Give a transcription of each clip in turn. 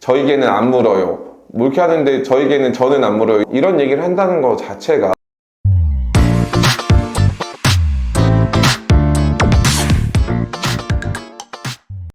저희 개는 안 물어요. 뭐 이렇게 하는데 저희 개는 저는 안 물어요. 이런 얘기를 한다는 거 자체가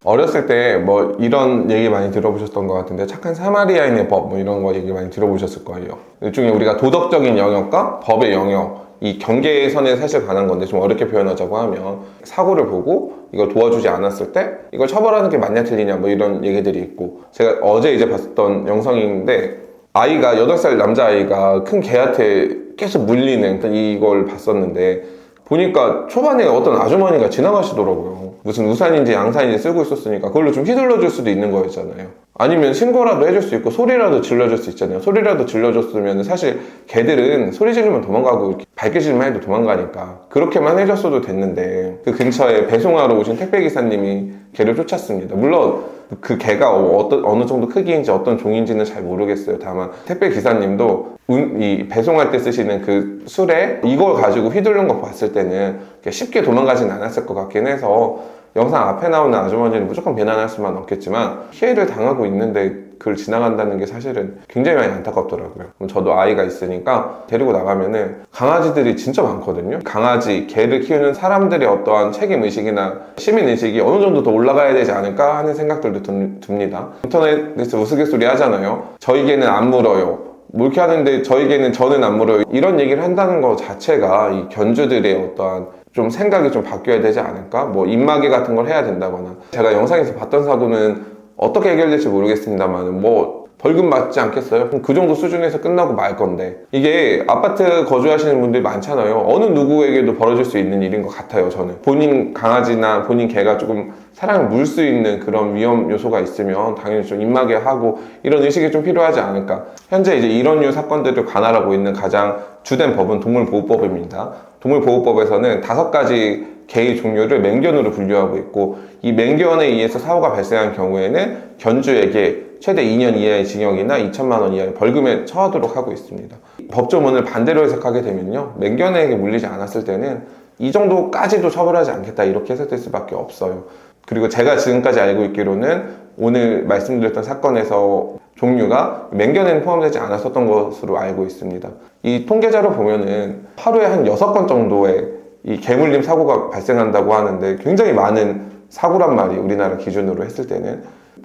어렸을 때 뭐 이런 얘기 많이 들어보셨던 것 같은데 착한 사마리아인의 법 뭐 이런 거 얘기 많이 들어보셨을 거예요. 일종의 우리가 도덕적인 영역과 법의 영역 이 경계선에 사실 관한 건데 좀 어렵게 표현하자고 하면 사고를 보고 이걸 도와주지 않았을 때 이걸 처벌하는 게 맞냐 틀리냐 뭐 이런 얘기들이 있고 제가 어제 이제 봤던 영상인데 아이가 8살 남자아이가 큰 개한테 계속 물리는 이걸 봤었는데 보니까 초반에 어떤 아주머니가 지나가시더라고요. 무슨 우산인지 양산인지 쓰고 있었으니까 그걸로 좀 휘둘러 줄 수도 있는 거였잖아요. 아니면 신고라도 해줄 수 있고 소리라도 질러줄 수 있잖아요. 소리라도 질러줬으면 사실 개들은 소리 지르면 도망가고 발길질만 해도 도망가니까 그렇게만 해줬어도 됐는데 그 근처에 배송하러 오신 택배기사님이 개를 쫓았습니다. 물론 그 개가 어느 정도 크기인지 어떤 종인지는 잘 모르겠어요. 다만 택배기사님도 이 배송할 때 쓰시는 그 수레 이걸 가지고 휘두른 거 봤을 때는 쉽게 도망가진 않았을 것 같긴 해서 영상 앞에 나오는 아주머니는 무조건 비난할 수만 없겠지만 피해를 당하고 있는데 그걸 지나간다는 게 사실은 굉장히 많이 안타깝더라고요. 저도 아이가 있으니까 데리고 나가면은 강아지들이 진짜 많거든요. 강아지, 개를 키우는 사람들의 어떠한 책임의식이나 시민의식이 어느 정도 더 올라가야 되지 않을까 하는 생각들도 듭니다. 인터넷에서 우스갯소리 하잖아요. 저희 개는 안 물어요. 뭐 이렇게 하는데 저희 개는 저는 안 물어요. 이런 얘기를 한다는 것 자체가 이 견주들의 어떠한 좀 생각이 좀 바뀌어야 되지 않을까? 뭐 입마개 같은 걸 해야 된다거나 제가 영상에서 봤던 사고는 어떻게 해결될지 모르겠습니다만 뭐 벌금 맞지 않겠어요? 그럼 그 정도 수준에서 끝나고 말 건데 이게 아파트 거주하시는 분들이 많잖아요. 어느 누구에게도 벌어질 수 있는 일인 것 같아요. 저는 본인 강아지나 본인 개가 조금 사랑을 물 수 있는 그런 위험 요소가 있으면 당연히 좀 입마개 하고 이런 의식이 좀 필요하지 않을까. 현재 이제 이런 류 사건들을 관할하고 있는 가장 주된 법은 동물보호법입니다. 동물보호법에서는 5가지 개의 종류를 맹견으로 분류하고 있고 이 맹견에 의해서 사고가 발생한 경우에는 견주에게 최대 2년 이하의 징역이나 2천만 원 이하의 벌금에 처하도록 하고 있습니다. 법조문을 반대로 해석하게 되면요, 맹견에게 물리지 않았을 때는 이 정도까지도 처벌하지 않겠다 이렇게 해석될 수밖에 없어요. 그리고 제가 지금까지 알고 있기로는 오늘 말씀드렸던 사건에서 종류가 맹견에는 포함되지 않았었던 것으로 알고 있습니다. 이 통계자료 보면은 하루에 한 6건 정도의 이 개물림 사고가 발생한다고 하는데 굉장히 많은 사고란 말이 우리나라 기준으로 했을 때는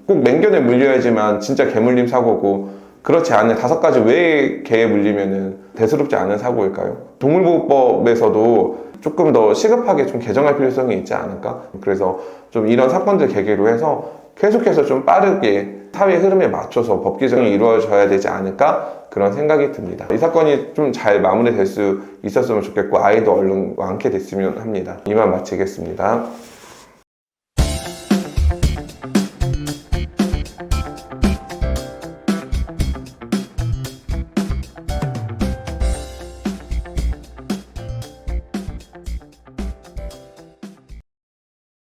꼭 맹견에 물려야지만 진짜 개물림 사고고 그렇지 않은 5가지 외의 개에 물리면은 대수롭지 않은 사고일까요? 동물보호법에서도 조금 더 시급하게 좀 개정할 필요성이 있지 않을까? 그래서 좀 이런 사건들 계기로 해서 계속해서 좀 빠르게 사회 흐름에 맞춰서 법 개정이 이루어져야 되지 않을까? 그런 생각이 듭니다. 이 사건이 좀 잘 마무리될 수 있었으면 좋겠고 아이도 얼른 완쾌됐으면 합니다. 이만 마치겠습니다.